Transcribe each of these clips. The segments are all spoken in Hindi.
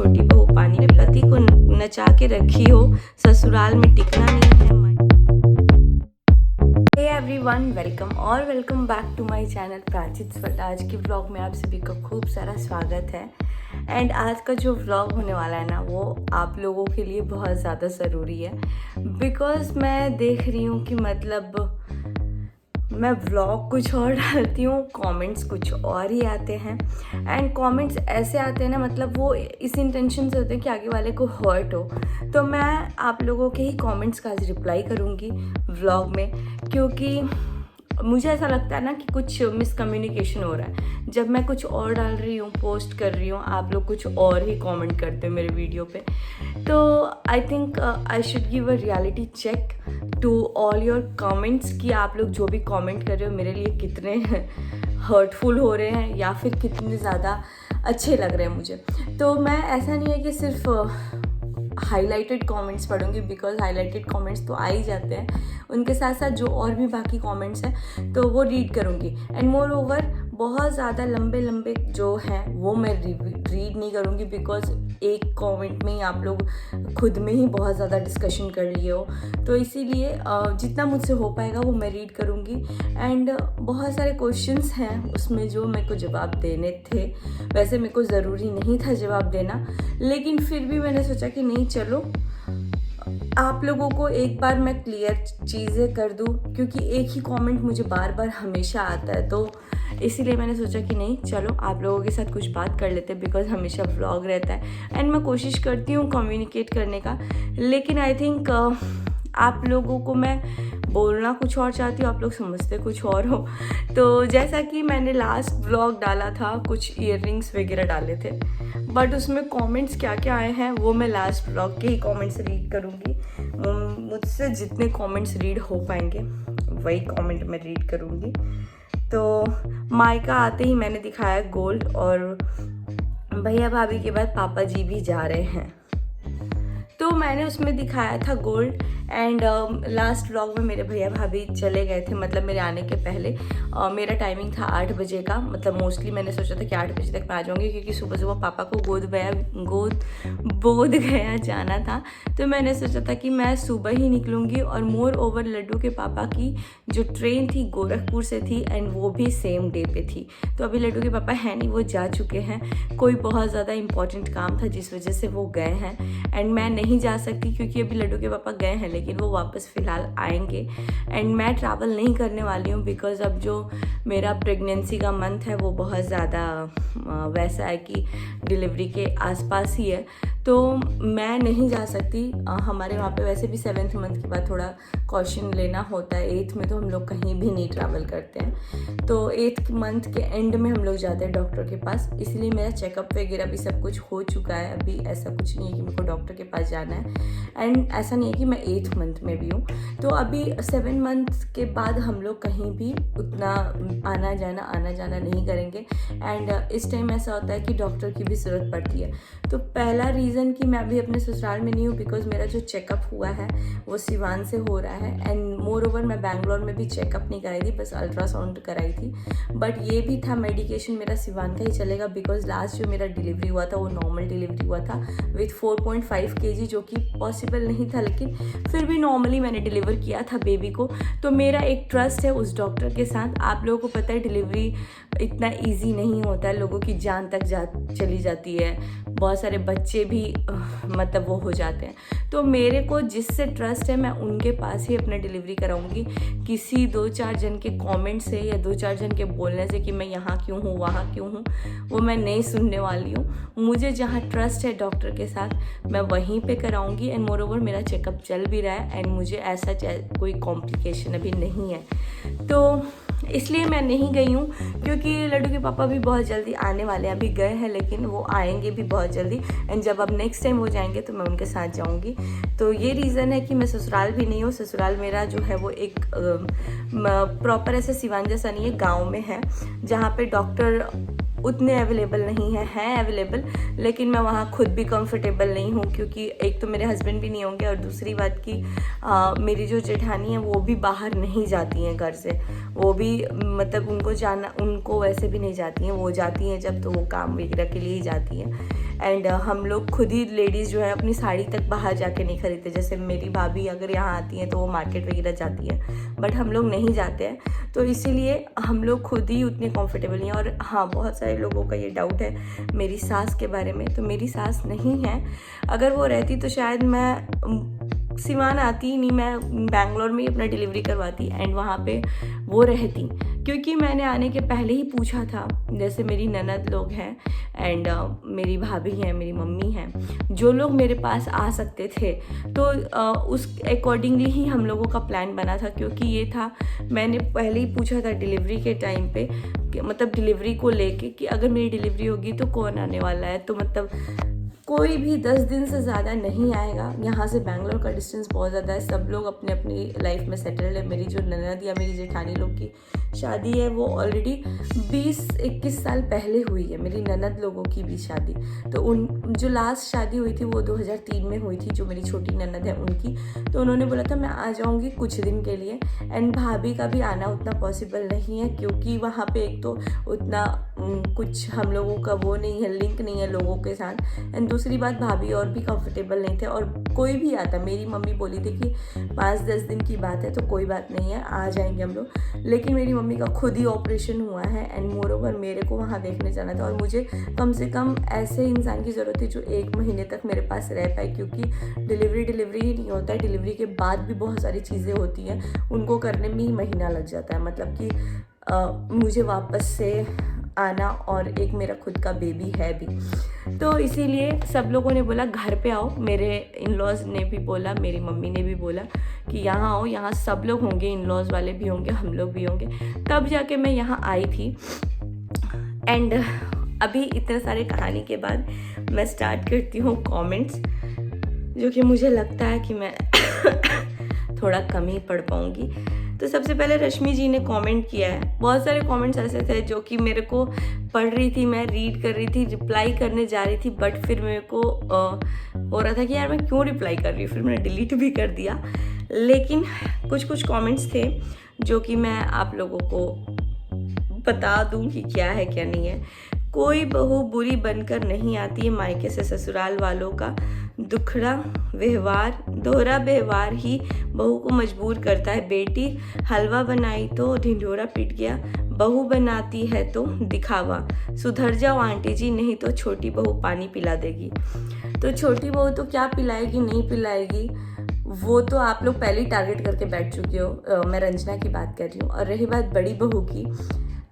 छोटी बहू पानी में पति को नचा के रखी हो, ससुराल में टिकना नहीं है। Hey everyone, welcome back to my channel Prachit Swat. आज के व्लॉग में आप सभी का खूब सारा स्वागत है। एंड आज का जो व्लॉग होने वाला है ना, वो आप लोगों के लिए बहुत ज़्यादा ज़रूरी है। बिकॉज़ मैं देख रही हूँ कि मतलब मैं व्लॉग कुछ और डालती हूँ, कमेंट्स कुछ और ही आते हैं। एंड कमेंट्स ऐसे आते हैं ना, मतलब वो इस इंटेंशन से होते हैं कि आगे वाले को हर्ट हो। तो मैं आप लोगों के ही कमेंट्स का आज रिप्लाई करूँगी व्लॉग में, क्योंकि मुझे ऐसा लगता है ना कि कुछ मिसकम्युनिकेशन हो रहा है। जब मैं कुछ और डाल रही हूँ, पोस्ट कर रही हूँ, आप लोग कुछ और ही कमेंट करते हो मेरे वीडियो पे। तो I think I should give a reality check to all your comments कि आप लोग जो भी कमेंट कर रहे हो मेरे लिए कितने हर्टफुल हो रहे हैं या फिर कितने ज़्यादा अच्छे लग रहे हैं मुझे। तो मैं ऐसा नहीं है कि सिर्फ हाईलाइटेड कमेंट्स पढ़ूंगी, बिकॉज हाईलाइटेड कमेंट्स तो आ ही जाते हैं, उनके साथ साथ जो और भी बाकी कमेंट्स हैं तो वो रीड करूंगी। एंड मोर ओवर बहुत ज़्यादा लंबे जो हैं वो मैं रीड नहीं करूंगी, बिकॉज एक कमेंट में ही आप लोग खुद में ही बहुत ज़्यादा डिस्कशन कर लिए हो। तो इसीलिए जितना मुझसे हो पाएगा वो मैं रीड करूंगी। एंड बहुत सारे क्वेश्चंस हैं उसमें जो मेरे को जवाब देने थे। वैसे मेरे को ज़रूरी नहीं था जवाब देना, लेकिन फिर भी मैंने सोचा कि नहीं, चलो आप लोगों को एक बार मैं क्लियर चीज़ें कर दूं, क्योंकि एक ही कमेंट मुझे बार बार हमेशा आता है। तो इसीलिए मैंने सोचा कि नहीं, चलो आप लोगों के साथ कुछ बात कर लेते हैं, बिकॉज हमेशा व्लॉग रहता है एंड मैं कोशिश करती हूँ कम्युनिकेट करने का। लेकिन आई थिंक आप लोगों को मैं बोलना कुछ और चाहती हूँ, आप लोग समझते कुछ और हो। तो जैसा कि मैंने लास्ट व्लॉग डाला था, कुछ ईयररिंग्स वगैरह डाले थे, बट उसमें कमेंट्स क्या क्या आए हैं वो मैं लास्ट व्लॉग के ही कमेंट्स रीड करूँगी। मुझसे जितने कमेंट्स रीड हो पाएंगे वही कमेंट मैं रीड करूँगी। तो मायका आते ही मैंने दिखाया गोल्ड, और भैया भाभी के बाद पापा जी भी जा रहे हैं, तो मैंने उसमें दिखाया था गोल्ड। एंड लास्ट व्लॉग में मेरे भैया भाभी चले गए थे, मतलब मेरे आने के पहले। मेरा टाइमिंग था 8 बजे का, मतलब मोस्टली मैंने सोचा था कि 8 बजे तक मैं आ जाऊँगी, क्योंकि सुबह सुबह पापा को बोध गया जाना था। तो मैंने सोचा था कि मैं सुबह ही निकलूँगी। और मोर ओवर लड्डू के पापा की जो ट्रेन थी गोरखपुर से थी, एंड वो भी सेम डे पे थी। तो अभी लड्डू के पापा हैं नहीं, वो जा चुके हैं। कोई बहुत ज़्यादा इंपॉर्टेंट काम था जिस वजह से वो गए हैं, एंड मैं नहीं जा सकती क्योंकि अभी लड्डू के पापा गए हैं, लेकिन वो वापस फ़िलहाल आएंगे। एंड मैं ट्रैवल नहीं करने वाली हूँ, बिकॉज़ अब जो मेरा प्रेगनेंसी का मंथ है वो बहुत ज़्यादा वैसा है कि डिलीवरी के आसपास ही है, तो मैं नहीं जा सकती। हमारे वहाँ पे वैसे भी 7th मंथ के बाद थोड़ा कॉशन लेना होता है। 8th में तो हम लोग कहीं भी नहीं ट्रैवल करते हैं, तो 8th मंथ के एंड में हम लोग जाते हैं डॉक्टर के पास। इसलिए मेरा चेकअप वगैरह भी सब कुछ हो चुका है। अभी ऐसा कुछ नहीं है कि मेरे को डॉक्टर के पास जाना है, एंड ऐसा नहीं है कि मैं 8th मंथ में भी हूँ। तो अभी 7 मंथ के बाद हम लोग कहीं भी उतना आना जाना नहीं करेंगे। एंड इस टाइम ऐसा होता है कि डॉक्टर की भी ज़रूरत पड़ती है। तो पहला रीज़न कि मैं अभी अपने ससुराल में नहीं हूँ, बिकॉज मेरा जो चेकअप हुआ है वो सिवान से हो रहा है। एंड मोर ओवर मैं बैंगलोर में भी चेकअप नहीं कराई थी, बस अल्ट्रासाउंड कराई थी। बट ये भी था, मेडिकेशन मेरा सिवान का ही चलेगा, बिकॉज लास्ट जो मेरा डिलीवरी हुआ था वो नॉर्मल डिलीवरी हुआ था विथ 4.5 kg, जो कि पॉसिबल नहीं था, लेकिन फिर भी नॉर्मली मैंने डिलीवर किया था बेबी को। तो मेरा एक ट्रस्ट है उस डॉक्टर के साथ। आप लोगों को पता है डिलीवरी इतना ईजी नहीं होता है, लोगों की जान तक चली जाती है, बहुत सारे बच्चे भी मतलब वो हो जाते हैं। तो मेरे को जिससे ट्रस्ट है मैं उनके पास ही अपना डिलीवरी कराऊंगी। किसी 2-4 जन के कमेंट से या 2-4 जन के बोलने से कि मैं यहाँ क्यों हूँ, वहाँ क्यों हूँ, वो मैं नहीं सुनने वाली हूँ। मुझे जहाँ ट्रस्ट है डॉक्टर के साथ मैं वहीं पे कराऊंगी। एंड मोर ओवर मेरा चेकअप चल भी रहा है, एंड मुझे ऐसा कोई कॉम्प्लिकेशन अभी नहीं है। तो इसलिए मैं नहीं गई हूँ, क्योंकि लड्डू के पापा भी बहुत जल्दी आने वाले हैं। अभी गए हैं लेकिन वो आएंगे भी बहुत जल्दी, एंड जब अब नेक्स्ट टाइम वो जाएंगे तो मैं उनके साथ जाऊँगी। तो ये रीज़न है कि मैं ससुराल भी नहीं हूँ। ससुराल मेरा जो है वो एक प्रॉपर ऐसे सिवान जैसा नहीं है, गाँव में है, जहाँ पे डॉक्टर उतने अवेलेबल नहीं हैं अवेलेबल, लेकिन मैं वहाँ खुद भी कंफर्टेबल नहीं हूँ, क्योंकि एक तो मेरे हस्बैंड भी नहीं होंगे और दूसरी बात कि मेरी जो जेठानी है वो भी बाहर नहीं जाती हैं घर से। वो भी मतलब उनको वैसे भी नहीं जाती हैं, वो जाती हैं जब तो वो काम वगैरह के लिए ही जाती हैं। एंड हम लोग खुद ही लेडीज़ जो है अपनी साड़ी तक बाहर जाके नहीं खरीदते। जैसे मेरी भाभी अगर यहाँ आती हैं तो वो मार्केट वगैरह जाती है, बट हम लोग नहीं जाते हैं, तो इसीलिए हम लोग खुद ही उतने कंफर्टेबल नहीं हैं। और हाँ, बहुत सारे लोगों का ये डाउट है मेरी सास के बारे में, तो मेरी सास नहीं है। अगर वो रहती तो शायद मैं सिवान आती ही नहीं, मैं बैंगलोर में ही अपना डिलीवरी करवाती एंड वहाँ पे वो रहती, क्योंकि मैंने आने के पहले ही पूछा था। जैसे मेरी ननद लोग हैं एंड मेरी भाभी हैं, मेरी मम्मी हैं, जो लोग मेरे पास आ सकते थे, तो उस अकॉर्डिंगली ही हम लोगों का प्लान बना था। क्योंकि ये था, मैंने पहले ही पूछा था डिलीवरी के टाइम पे, मतलब डिलीवरी को लेके कि अगर मेरी डिलीवरी होगी तो कौन आने वाला है। तो मतलब कोई भी 10 दिन से ज़्यादा नहीं आएगा। यहाँ से बैंगलोर का डिस्टेंस बहुत ज़्यादा है, सब लोग अपने अपनी लाइफ में सेटल्ड है। मेरी जो ननद या मेरी जेठानी लोग की शादी है वो ऑलरेडी 20-21 साल पहले हुई है, मेरी ननद लोगों की भी शादी। तो उन जो लास्ट शादी हुई थी वो 2003 में हुई थी, जो मेरी छोटी ननद है उनकी। तो उन्होंने बोला था मैं आ जाऊँगी कुछ दिन के लिए, एंड भाभी का भी आना उतना पॉसिबल नहीं है, क्योंकि वहाँ पे एक तो उतना कुछ हम लोगों का वो नहीं है, लिंक नहीं है लोगों के साथ, एंड दूसरी बात भाभी और भी कंफर्टेबल नहीं थे। और कोई भी आता, मेरी मम्मी बोली थी कि 5-10 दिन की बात है तो कोई बात नहीं है, आ जाएंगे हम लोग। लेकिन मेरी मम्मी का खुद ही ऑपरेशन हुआ है एंड मोर ओवर मेरे को वहाँ देखने जाना था, और मुझे कम से कम ऐसे इंसान की ज़रूरत थी जो 1 महीने तक मेरे पास रह पाए, क्योंकि डिलीवरी ही नहीं होता है, डिलीवरी के बाद भी बहुत सारी चीज़ें होती हैं, उनको करने में ही महीना लग जाता है। मतलब कि मुझे वापस से आना, और एक मेरा खुद का बेबी है भी, तो इसीलिए सब लोगों ने बोला घर पे आओ। मेरे इन लॉज ने भी बोला, मेरी मम्मी ने भी बोला कि यहाँ आओ, यहाँ सब लोग होंगे, इन लॉज वाले भी होंगे, हम लोग भी होंगे। तब जाके मैं यहाँ आई थी। एंड अभी इतने सारे कहानी के बाद मैं स्टार्ट करती हूँ कमेंट्स, जो कि मुझे लगता है कि मैं थोड़ा कम ही पढ़ पाऊँगी। तो सबसे पहले रश्मि जी ने कमेंट किया है। बहुत सारे कमेंट्स ऐसे थे जो कि मेरे को पढ़ रही थी, मैं रीड कर रही थी, रिप्लाई करने जा रही थी, बट फिर मेरे को हो रहा था कि यार मैं क्यों रिप्लाई कर रही हूँ, फिर मैंने डिलीट भी कर दिया। लेकिन कुछ कमेंट्स थे जो कि मैं आप लोगों को बता दूँ कि क्या है क्या नहीं है। कोई बहू बुरी बनकर नहीं आती है मायके से, ससुराल वालों का दोहरा व्यवहार ही बहू को मजबूर करता है। बेटी हलवा बनाई तो ढिंढोरा पीट गया, बहू बनाती है तो दिखावा। सुधर जाओ आंटी जी, नहीं तो छोटी बहू पानी पिला देगी। तो छोटी बहू तो क्या पिलाएगी नहीं पिलाएगी वो तो आप लोग पहले ही टारगेट करके बैठ चुके हो। मैं रंजना की बात कर रही हूँ। और रही बात बड़ी बहू की,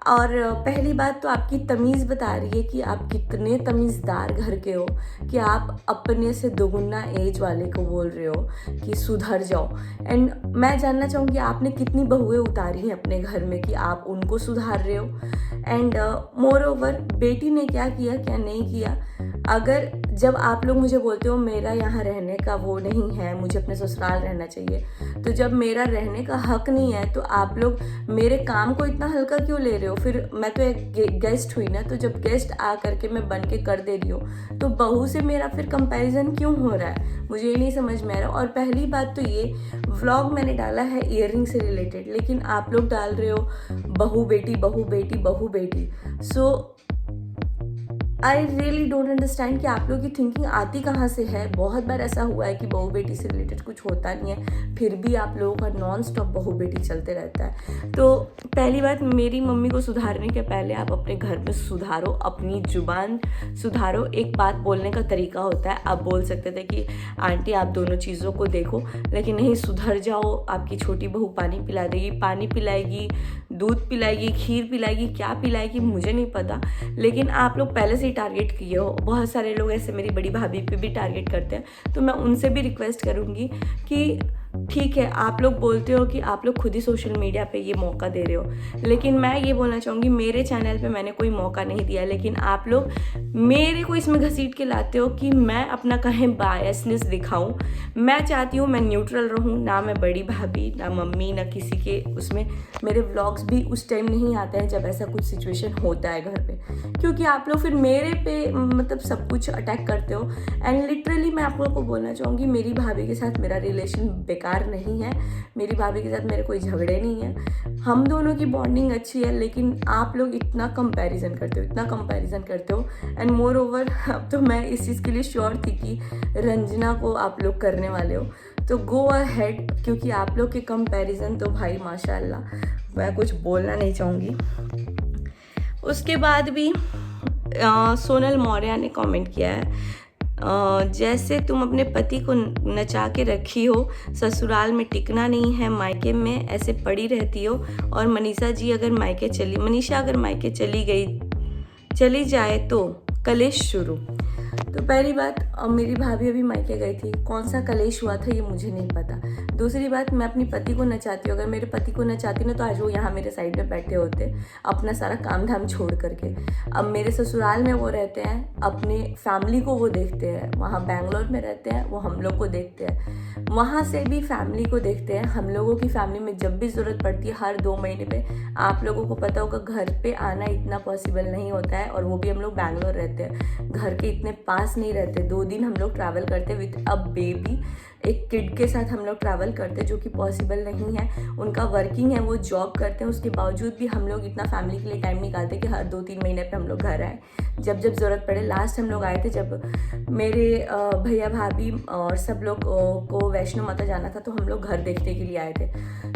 और पहली बात तो आपकी तमीज़ बता रही है कि आप कितने तमीज़दार घर के हो, कि आप अपने से दोगुना एज वाले को बोल रहे हो कि सुधर जाओ। एंड मैं जानना चाहूँगी आपने कितनी बहुएं उतारी हैं अपने घर में कि आप उनको सुधार रहे हो। एंड मोर ओवर बेटी ने क्या किया क्या नहीं किया। अगर जब आप लोग मुझे बोलते हो मेरा यहाँ रहने का वो नहीं है, मुझे अपने ससुराल रहना चाहिए, तो जब मेरा रहने का हक नहीं है तो आप लोग मेरे काम को इतना हल्का क्यों ले रहे हो। फिर मैं तो एक गेस्ट हुई ना, तो जब गेस्ट आ करके मैं बन के कर दे रही हूँ तो बहू से मेरा फिर कंपैरिजन क्यों हो रहा है, मुझे ये नहीं समझ में आ रहा। और पहली बात तो ये व्लॉग मैंने डाला है ईयरिंग से रिलेटेड, लेकिन आप लोग डाल रहे हो बहू बेटी बहू बेटी बहू बेटी। सो आई रियली डोंट अंडरस्टैंड कि आप लोग की थिंकिंग आती कहाँ से है। बहुत बार ऐसा हुआ है कि बहू बेटी से रिलेटेड कुछ होता नहीं है, फिर भी आप लोगों का नॉन स्टॉप बहू बेटी चलते रहता है। तो पहली बात, मेरी मम्मी को सुधारने के पहले आप अपने घर में सुधारो, अपनी जुबान सुधारो। एक बात बोलने का तरीका होता है, आप बोल सकते थे कि आंटी आप दोनों चीज़ों को देखो, लेकिन नहीं, सुधर जाओ। आपकी छोटी बहू पानी पिला देगी, पानी पिलाएगी, दूध पिलाएगी, खीर पिलाएगी, क्या पिलाएगी मुझे नहीं पता, लेकिन आप लोग पहले से टारगेट किए हो। बहुत सारे लोग ऐसे मेरी बड़ी भाभी पे भी टारगेट करते हैं, तो मैं उनसे भी रिक्वेस्ट करूँगी कि ठीक है, आप लोग बोलते हो कि आप लोग खुद ही सोशल मीडिया पे ये मौका दे रहे हो, लेकिन मैं ये बोलना चाहूँगी मेरे चैनल पे मैंने कोई मौका नहीं दिया, लेकिन आप लोग मेरे को इसमें घसीट के लाते हो कि मैं अपना कहीं बायसनेस दिखाऊं। मैं चाहती हूँ मैं न्यूट्रल रहूँ, ना मैं बड़ी भाभी, ना मम्मी, ना किसी के उसमें। मेरे व्लॉग्स भी उस टाइम नहीं आते हैं जब ऐसा कुछ सिचुएशन होता है घर पे, क्योंकि आप लोग फिर मेरे पे मतलब सब कुछ अटैक करते हो। एंड लिटरली मैं आप लोगों को बोलना चाहूँगी मेरी भाभी के साथ मेरा रिलेशन बेकार नहीं है, मेरी भाभी के साथ मेरे कोई झगड़े नहीं है, हम दोनों की बॉन्डिंग अच्छी है। लेकिन आप लोग इतना कंपैरिजन करते हो, इतना कंपैरिजन करते हो। एंड मोर ओवर अब तो मैं इस चीज़ के लिए श्योर थी कि रंजना को आप लोग करने वाले हो, तो गो अहेड, क्योंकि आप लोग के कंपैरिजन तो भाई माशाल्लाह, मैं कुछ बोलना नहीं चाहूँगी। उसके बाद भी सोनल मौर्य ने कमेंट किया है, जैसे तुम अपने पति को नचा के रखी हो, ससुराल में टिकना नहीं है, मायके में ऐसे पड़ी रहती हो। और मनीषा अगर मायके चली जाए तो कलेश शुरू। तो पहली बात, मेरी भाभी अभी मायके गई थी, कौन सा कलेश हुआ था ये मुझे नहीं पता। दूसरी बात, मैं अपनी पति को नचाती हूँ, अगर मेरे पति को नचाती ना तो आज वो यहाँ मेरे साइड में बैठे होते अपना सारा काम धाम छोड़ करके। अब मेरे ससुराल में वो रहते हैं, अपने फैमिली को वो देखते हैं, वहाँ बेंगलोर में रहते हैं, वो हम लोग को देखते हैं, वहाँ से भी फैमिली को देखते हैं। हम लोगों की फैमिली में जब भी ज़रूरत पड़ती है हर 2 महीने पे, आप लोगों को पता होगा घर पे आना इतना पॉसिबल नहीं होता है, और वो भी हम लोग बेंगलोर रहते हैं, घर के इतने पास नहीं रहते। 2 दिन हम लोग ट्रैवल करते विथ अ बेबी, एक किड के साथ हम लोग ट्रैवल करते, जो कि पॉसिबल नहीं है। उनका वर्किंग है, वो जॉब करते हैं, उसके बावजूद भी हम लोग इतना फैमिली के लिए टाइम निकालते कि हर 2-3 महीने पे हम लोग घर आए, जब जब ज़रूरत पड़े। लास्ट हम लोग आए थे जब मेरे भैया भाभी और सब लोग को वैष्णो माता जाना था, तो हम लोग घर देखने के लिए आए थे।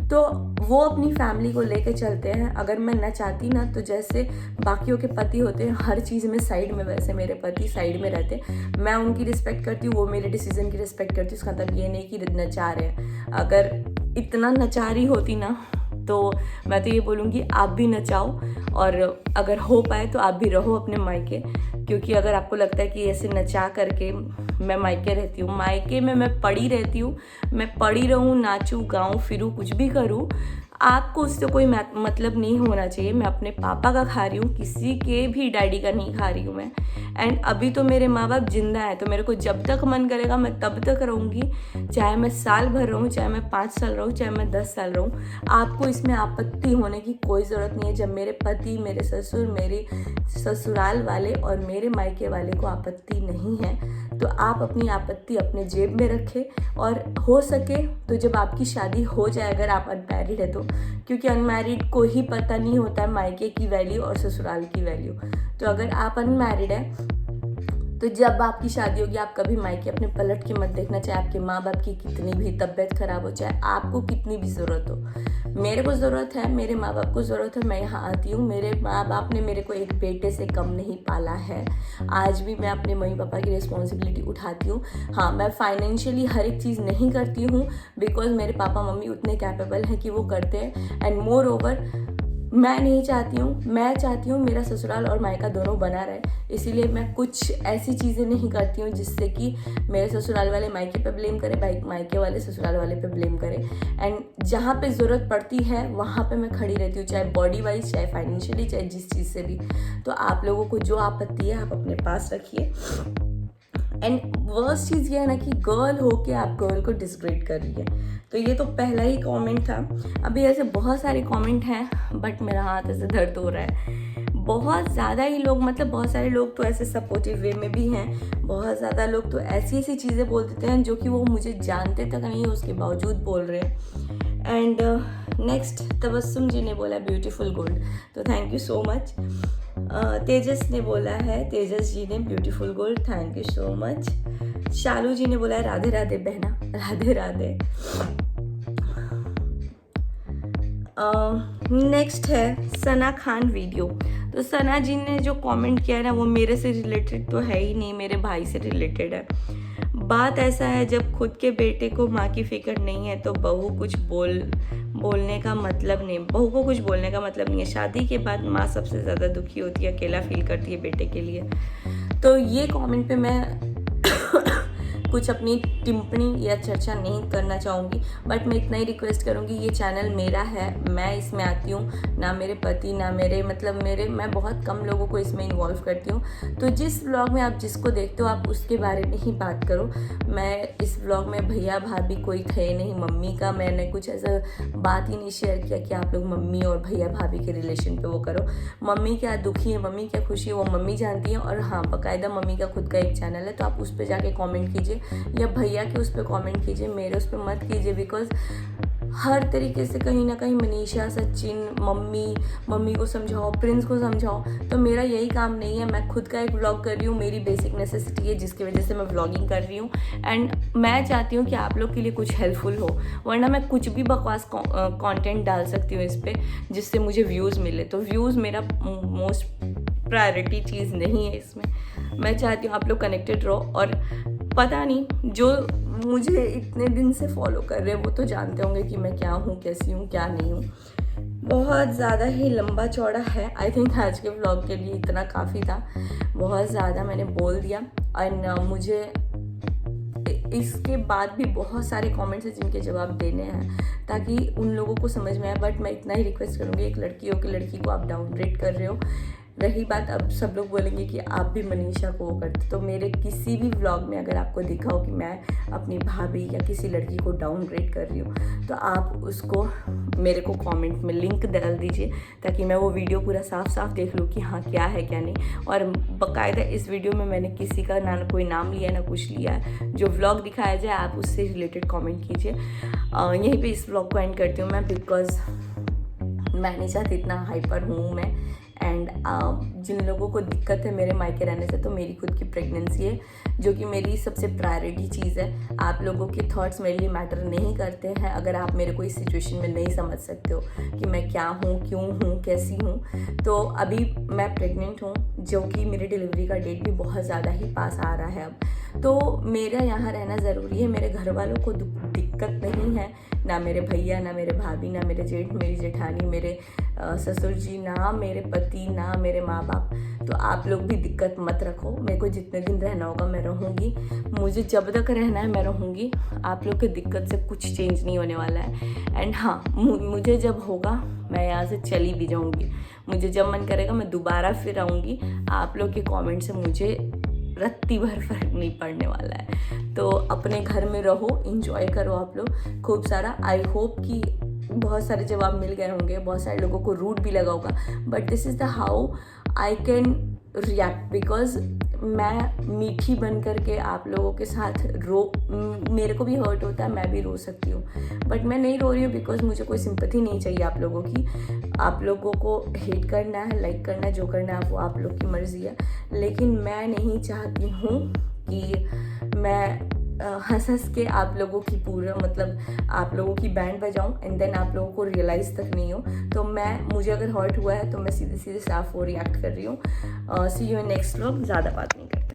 तो वो अपनी फैमिली को लेके चलते हैं। अगर मैं न चाहती ना, तो जैसे बाकियों के पति होते हैं हर चीज़ में साइड में, वैसे मेरे पति साइड में रहते। मैं उनकी रिस्पेक्ट करती हूँ, वो मेरे डिसीजन की रिस्पेक्ट करती हूँ। उसका मतलब ये नहीं कि नचा रहे हैं। अगर इतना नचारी होती ना, तो मैं तो ये बोलूँगी आप भी नचाओ, और अगर हो पाए तो आप भी रहो अपने मायके। क्योंकि अगर आपको लगता है कि ऐसे नचा करके मैं मायके रहती हूँ, मायके में मैं पड़ी रहती हूँ, मैं पड़ी रहूँ, नाचूँ गाऊँ फिरूँ कुछ भी करूँ, आपको उससे कोई मतलब नहीं होना चाहिए। मैं अपने पापा का खा रही हूँ, किसी के भी डैडी का नहीं खा रही हूँ मैं। एंड अभी तो मेरे माँ बाप जिंदा है, तो मेरे को जब तक मन करेगा मैं तब तक रहूँगी, चाहे मैं साल भर रहूँ, चाहे मैं 5 साल रहूँ, चाहे मैं 10 साल रहूँ। आपको इसमें आपत्ति होने की कोई ज़रूरत नहीं है। जब मेरे पति, मेरे ससुर, मेरे ससुराल वाले और मेरे मायके वाले को आपत्ति नहीं है, तो आप अपनी आपत्ति अपने जेब में रखें। और हो सके तो जब आपकी शादी हो जाए, अगर आप अनमैरिड है तो, क्योंकि अनमैरिड को ही पता नहीं होता है मायके की वैल्यू और ससुराल की वैल्यू। तो अगर आप अनमैरिड है तो जब आपकी शादी होगी, आप कभी मायके अपने पलट के मत देखना, चाहे आपके माँ बाप की कितनी भी तबीयत खराब हो, चाहे आपको कितनी भी ज़रूरत हो। मेरे को ज़रूरत है, मेरे माँ बाप को ज़रूरत है, मैं यहाँ आती हूँ। मेरे माँ बाप ने मेरे को एक बेटे से कम नहीं पाला है। आज भी मैं अपने मम्मी पापा की रिस्पॉन्सिबिलिटी उठाती हूँ। हाँ, मैं फाइनेंशियली हर एक चीज़ नहीं करती हूँ, बिकॉज मेरे पापा मम्मी उतने कैपेबल हैं कि वो करते हैं। एंड मोर ओवर मैं नहीं चाहती हूँ, मैं चाहती हूँ मेरा ससुराल और मायका दोनों बना रहे। इसीलिए मैं कुछ ऐसी चीज़ें नहीं करती हूँ जिससे कि मेरे ससुराल वाले मायके पे ब्लेम करें, मायके वाले ससुराल वाले पे ब्लेम करें। एंड जहाँ पे ज़रूरत पड़ती है वहाँ पे मैं खड़ी रहती हूँ, चाहे बॉडी वाइज, चाहे फाइनेंशियली, चाहे जिस चीज़ से भी। तो आप लोगों को जो आपत्ति है आप अपने पास रखिए। एंड वर्स्ट चीज़ ये है ना कि गर्ल होके आप गर्ल को डिसग्रेड कर रही है। तो ये तो पहला ही कमेंट था। अभी ऐसे बहुत सारे कमेंट हैं, बट मेरा हाथ ऐसे दर्द हो रहा है। बहुत ज़्यादा ही लोग, मतलब बहुत सारे लोग तो ऐसे सपोर्टिव वे में भी हैं, बहुत ज़्यादा लोग तो ऐसी ऐसी चीज़ें बोल देते हैं जो कि वो मुझे जानते तक नहीं है, उसके बावजूद बोल रहे हैं। एंड नेक्स्ट तबस्सुम जी ने बोला ब्यूटीफुल गोल्ड, तो thank you so much. Tejas ने बोला है, तेजस जी ने beautiful gold, thank you so much. Shalu ji ने बोला है राधे राधे बहना, राधे राधे। नेक्स्ट है सना खान वीडियो। तो सना जी ने जो कमेंट किया है ना, वो मेरे से रिलेटेड तो है ही नहीं, मेरे भाई से रिलेटेड है। बात ऐसा है, जब खुद के बेटे को माँ की फिक्र नहीं है तो बहू कुछ बोलने का मतलब नहीं, बहू को कुछ बोलने का मतलब नहीं है। शादी के बाद माँ सबसे ज़्यादा दुखी होती है, अकेला फील करती है बेटे के लिए। तो ये कमेंट पे मैं कुछ अपनी टिप्पणी या चर्चा नहीं करना चाहूँगी, बट मैं इतना ही रिक्वेस्ट करूँगी, ये चैनल मेरा है, मैं इसमें आती हूँ, ना मेरे पति ना मेरे मैं बहुत कम लोगों को इसमें इन्वॉल्व करती हूँ। तो जिस व्लॉग में आप जिसको देखते हो आप उसके बारे में ही बात करो। मैं इस व्लॉग में भैया भाभी कोई थे नहीं, मम्मी का मैंने कुछ ऐसा बात ही नहीं शेयर किया कि आप लोग मम्मी और भैया भाभी के रिलेशन पे वो करो। मम्मी क्या दुखी है, मम्मी क्या खुशी है, वो मम्मी जानती है। और हाँ, बाकायदा मम्मी का खुद का एक चैनल है, तो आप उस पर जाके कमेंट कीजिए, या भैया के उस पर कमेंट कीजिए, मेरे उस पर मत कीजिए। बिकॉज हर तरीके से कहीं ना कहीं मनीषा, सचिन, मम्मी को समझाओ, प्रिंस को समझाओ, तो मेरा यही काम नहीं है। मैं खुद का एक व्लॉग कर रही हूँ, मेरी बेसिक नेसेसिटी है जिसकी वजह से मैं व्लॉगिंग कर रही हूँ। एंड मैं चाहती हूँ कि आप लोग के लिए कुछ हेल्पफुल हो, वरना मैं कुछ भी बकवास कंटेंट डाल सकती हूँ इस पर जिससे मुझे व्यूज़ मिले। तो व्यूज़ मेरा मोस्ट प्रायोरिटी चीज़ नहीं है इसमें। मैं चाहती हूँ आप लोग कनेक्टेड रहो। और पता नहीं, जो मुझे इतने दिन से फॉलो कर रहे हैं वो तो जानते होंगे कि मैं क्या हूँ, कैसी हूँ, क्या नहीं हूँ। बहुत ज़्यादा ही लंबा चौड़ा है। आई थिंक आज के व्लॉग के लिए इतना काफ़ी था, बहुत ज़्यादा मैंने बोल दिया। और मुझे इसके बाद भी बहुत सारे कमेंट्स हैं जिनके जवाब देने हैं ताकि उन लोगों को समझ में आए। बट मैं इतना ही रिक्वेस्ट करूँगी, एक लड़की हो कि लड़की को आप डाउनग्रेड कर रहे हो। रही बात, अब सब लोग बोलेंगे कि आप भी मनीषा को वो करते, तो मेरे किसी भी व्लॉग में अगर आपको दिखा हो कि मैं अपनी भाभी या किसी लड़की को डाउनग्रेड कर रही हूँ, तो आप उसको मेरे को कमेंट में लिंक डाल दीजिए ताकि मैं वो वीडियो पूरा साफ साफ देख लूँ कि हाँ क्या है क्या नहीं। और बाकायदा इस वीडियो में मैंने किसी का ना कोई नाम लिया ना कुछ लिया है। जो व्लॉग दिखाया जाए आप उससे रिलेटेड कमेंट कीजिए। यहीं पे इस व्लॉग को एंड करती हूँ मैं, बिकॉज मैं नहीं चाहती इतना हाइपर हूँ मैं। एंड जिन लोगों को दिक्कत है मेरे मायके रहने से, तो मेरी खुद की प्रेगनेंसी है जो कि मेरी सबसे प्रायोरिटी चीज़ है। आप लोगों के थॉट्स मेरे लिए मैटर नहीं करते हैं अगर आप मेरे को इस सिचुएशन में नहीं समझ सकते हो कि मैं क्या हूँ, क्यों हूँ, कैसी हूँ। तो अभी मैं प्रेग्नेंट हूँ, जो कि मेरी डिलीवरी का डेट भी बहुत ज़्यादा ही पास आ रहा है अब। तो मेरा यहाँ रहना ज़रूरी है। मेरे घर वालों को दिक्कत नहीं है, ना मेरे भैया, ना मेरे भाभी, ना मेरे जेठ, मेरी जेठानी, मेरे ससुर जी, ना मेरे पति, ना मेरे माँ बाप। तो आप लोग भी दिक्कत मत रखो। मेरे को जितने दिन रहना होगा मैं रहूँगी, मुझे जब तक रहना है मैं रहूँगी। आप लोग की दिक्कत से कुछ चेंज नहीं होने वाला है। एंड हाँ, मुझे जब होगा मैं यहाँ से चली भी जाऊँगी। मुझे जब मन करेगा मैं दोबारा फिर आऊँगी। आप लोग के कमेंट से मुझे रत्ती भर फर्क नहीं पड़ने वाला है। तो अपने घर में रहो, इंजॉय करो आप लोग खूब सारा। आई होप कि बहुत सारे जवाब मिल गए होंगे, बहुत सारे लोगों को रूड भी लगा होगा, but this is the how I can react. Because मैं मीठी बन करके आप लोगों के साथ मेरे को भी हर्ट होता है, मैं भी रो सकती हूँ, बट मैं नहीं रो रही हूँ बिकॉज मुझे कोई सिंपैथी नहीं चाहिए आप लोगों की। आप लोगों को हेट करना है, लाइक करना है, जो करना है वो आप लोग की मर्ज़ी है। लेकिन मैं नहीं चाहती हूँ कि मैं हंस के आप लोगों की पूरा मतलब आप लोगों की बैंड बजाऊं एंड देन आप लोगों को रियलाइज़ तक नहीं हो। तो मुझे अगर हर्ट हुआ है तो मैं सीधे साफ वो रिएक्ट कर रही हूँ। सी यू इन नेक्स्ट व्लॉग। ज़्यादा बात नहीं।